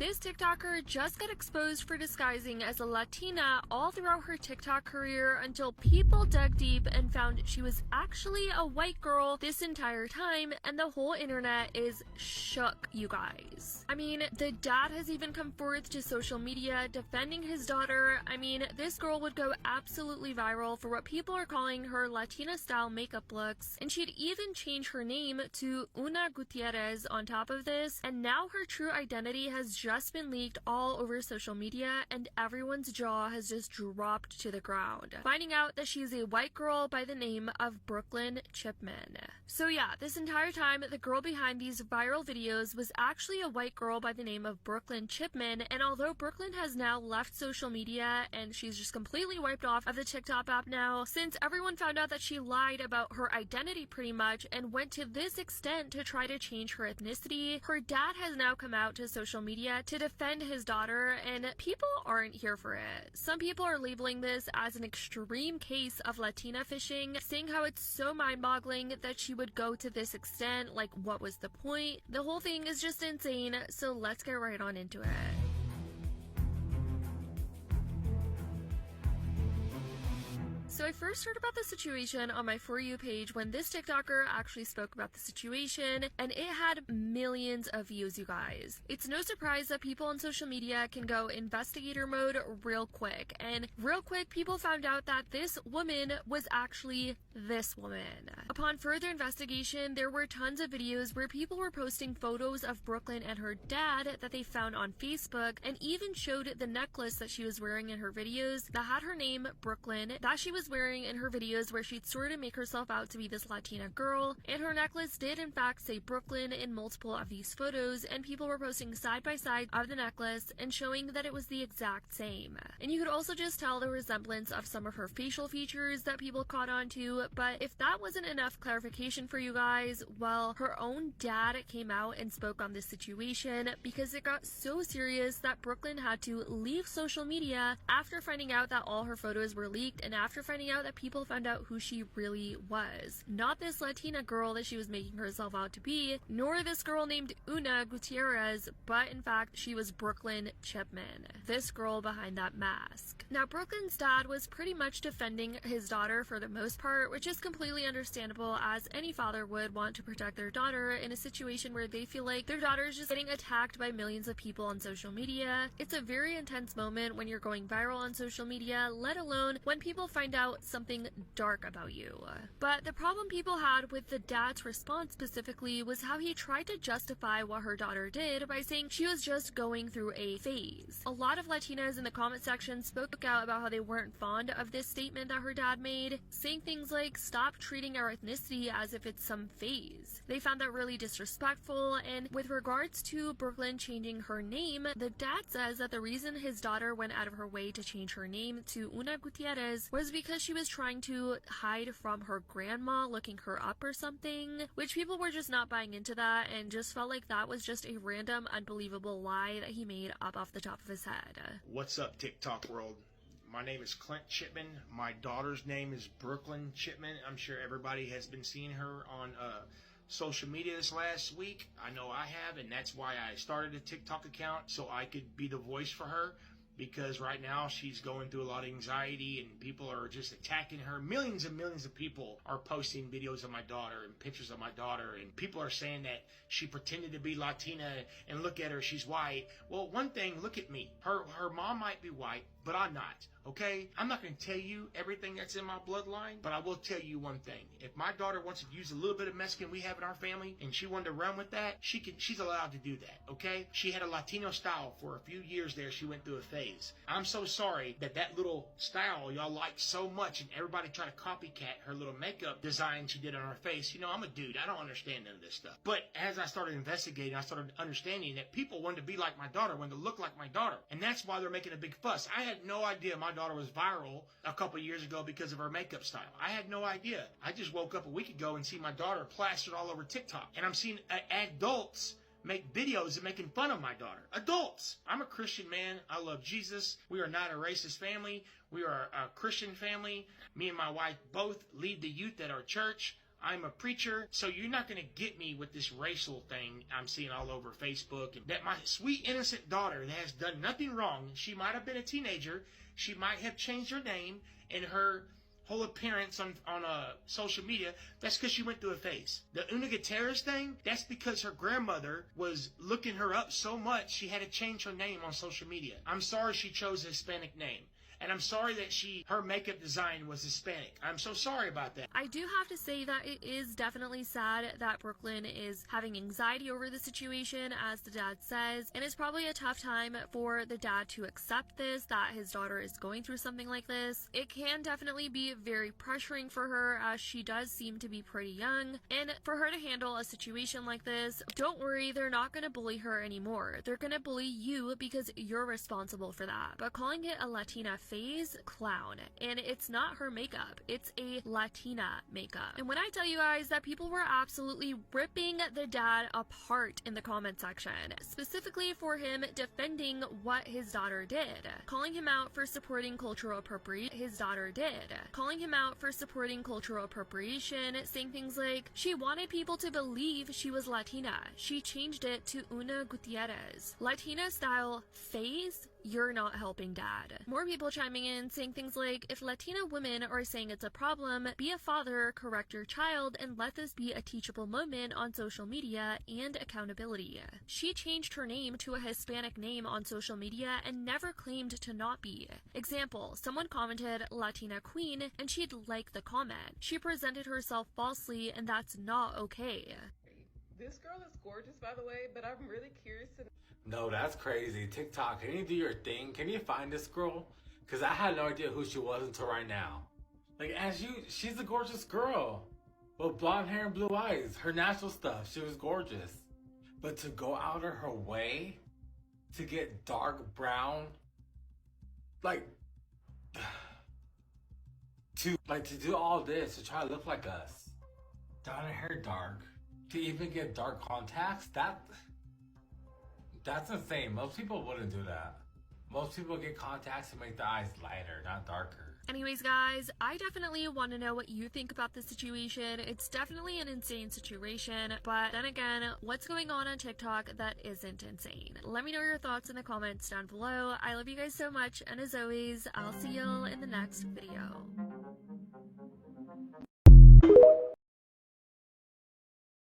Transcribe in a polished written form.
This TikToker just got exposed for disguising as a Latina all throughout her TikTok career until people dug deep and found she was actually a white girl this entire time, and the whole internet is shook, you guys. I mean, the dad has even come forth to social media defending his daughter. I mean, this girl would go absolutely viral for what people are calling her Latina-style makeup looks, and she'd even change her name to Una Gutierrez on top of this, and now her true identity has just been leaked all over social media, and everyone's jaw has just dropped to the ground, finding out that she's a white girl by the name of Brooklyn Chipman. So yeah, this entire time, the girl behind these viral videos was actually a white girl by the name of Brooklyn Chipman, and although Brooklyn has now left social media and she's just completely wiped off of the TikTok app now, since everyone found out that she lied about her identity pretty much and went to this extent to try to change her ethnicity, her dad has now come out to social media to defend his daughter, and people aren't here for it. Some people are labeling this as an extreme case of Latina fishing, saying how it's so mind-boggling that she would go to this extent, like what was the point? The whole thing is just insane, so let's get right on into it. So I first heard about the situation on my For You page when this TikToker actually spoke about the situation, and it had millions of views, you guys. It's no surprise that people on social media can go investigator mode real quick, and real quick people found out that this woman was actually this woman. Upon further investigation, there were tons of videos where people were posting photos of Brooklyn and her dad that they found on Facebook, and even showed the necklace that she was wearing in her videos that had her name Brooklyn, that she was wearing in her videos where she'd sort of make herself out to be this Latina girl, and her necklace did in fact say Brooklyn in multiple of these photos, and people were posting side by side of the necklace and showing that it was the exact same. And you could also just tell the resemblance of some of her facial features that people caught on to, but if that wasn't enough clarification for you guys, well, her own dad came out and spoke on this situation because it got so serious that Brooklyn had to leave social media after finding out that all her photos were leaked, and after finding out that people found out who she really was. Not this Latina girl that she was making herself out to be, nor this girl named Una Gutierrez, but in fact she was Brooklyn Chipman, this girl behind that mask. Now Brooklyn's dad was pretty much defending his daughter for the most part, which is completely understandable, as any father would want to protect their daughter in a situation where they feel like their daughter is just getting attacked by millions of people on social media. It's a very intense moment when you're going viral on social media, let alone when people find out something dark about you. But the problem people had with the dad's response specifically was how he tried to justify what her daughter did by saying she was just going through a phase. A lot of Latinas in the comment section spoke out about how they weren't fond of this statement that her dad made, saying things like, stop treating our ethnicity as if it's some phase. They found that really disrespectful, and with regards to Brooklyn changing her name, the dad says that the reason his daughter went out of her way to change her name to Una Gutierrez was because she was trying to hide from her grandma looking her up or something, which people were just not buying into that and just felt like that was just a random, unbelievable lie that he made up off the top of his head. What's up, TikTok world? My name is Clint Chipman. My daughter's name is Brooklyn Chipman. I'm sure everybody has been seeing her on social media this last week. I know I have, and that's why I started a TikTok account, so I could be the voice for her. Because right now she's going through a lot of anxiety and people are just attacking her. Millions and millions of people are posting videos of my daughter and pictures of my daughter, and people are saying that she pretended to be Latina and look at her, she's white. Well, one thing, look at me. Her mom might be white, but I'm not, okay? I'm not going to tell you everything that's in my bloodline, but I will tell you one thing. If my daughter wants to use a little bit of Mexican we have in our family and she wanted to run with that, she's allowed to do that, okay? She had a Latino style for a few years there. She went through a phase. I'm so sorry that little style y'all like so much and everybody try to copycat her little makeup design she did on her face. You know, I'm a dude. I don't understand none of this stuff. But as I started investigating, I started understanding that people wanted to be like my daughter, wanted to look like my daughter. And that's why they're making a big fuss. I had no idea my daughter was viral a couple years ago because of her makeup style. I had no idea. I just woke up a week ago and see my daughter plastered all over TikTok. And I'm seeing adults make videos of making fun of my daughter. Adults! I'm a Christian man. I love Jesus. We are not a racist family. We are a Christian family. Me and my wife both lead the youth at our church. I'm a preacher, so you're not going to get me with this racial thing I'm seeing all over Facebook. And that my sweet, innocent daughter that has done nothing wrong, she might have been a teenager, she might have changed her name and her whole appearance on social media. That's because she went through a phase. The Una Gutierrez thing, that's because her grandmother was looking her up so much she had to change her name on social media. I'm sorry she chose a Hispanic name. And I'm sorry that her makeup design was Hispanic. I'm so sorry about that. I do have to say that it is definitely sad that Brooklyn is having anxiety over the situation, as the dad says, and it's probably a tough time for the dad to accept this, that his daughter is going through something like this. It can definitely be very pressuring for her, as she does seem to be pretty young, and for her to handle a situation like this, don't worry, they're not going to bully her anymore. They're going to bully you because you're responsible for that. But calling it a Latina phase, clown. And it's not her makeup, it's a Latina makeup. And when I tell you guys that people were absolutely ripping the dad apart in the comment section, specifically for him defending what his daughter did, calling him out for supporting cultural appropriation, his daughter did, calling him out for supporting cultural appropriation, saying things like, she wanted people to believe she was Latina, she changed it to Una Gutierrez. Latina style phase? You're not helping dad. More people chiming in saying things like, if Latina women are saying it's a problem, be a father, correct your child, and let this be a teachable moment on social media and accountability. She changed her name to a Hispanic name on social media and never claimed to not be. Example, someone commented Latina queen and she'd like the comment. She presented herself falsely and that's not okay. This girl is gorgeous, by the way, but I'm really curious to... No, that's crazy. TikTok, can you do your thing? Can you find this girl? Because I had no idea who she was until right now. Like, she's a gorgeous girl. With blonde hair and blue eyes. Her natural stuff, she was gorgeous. But to go out of her way to get dark brown, to do all this, to try to look like us. Dye her hair dark. To even get dark contacts, that's insane. Most people wouldn't do that. Most people get contacts to make the eyes lighter, not darker. Anyways, guys, I definitely want to know what you think about this situation. It's definitely an insane situation, but then again, what's going on TikTok that isn't insane? Let me know your thoughts in the comments down below. I love you guys so much, and as always, I'll see y'all in the next video.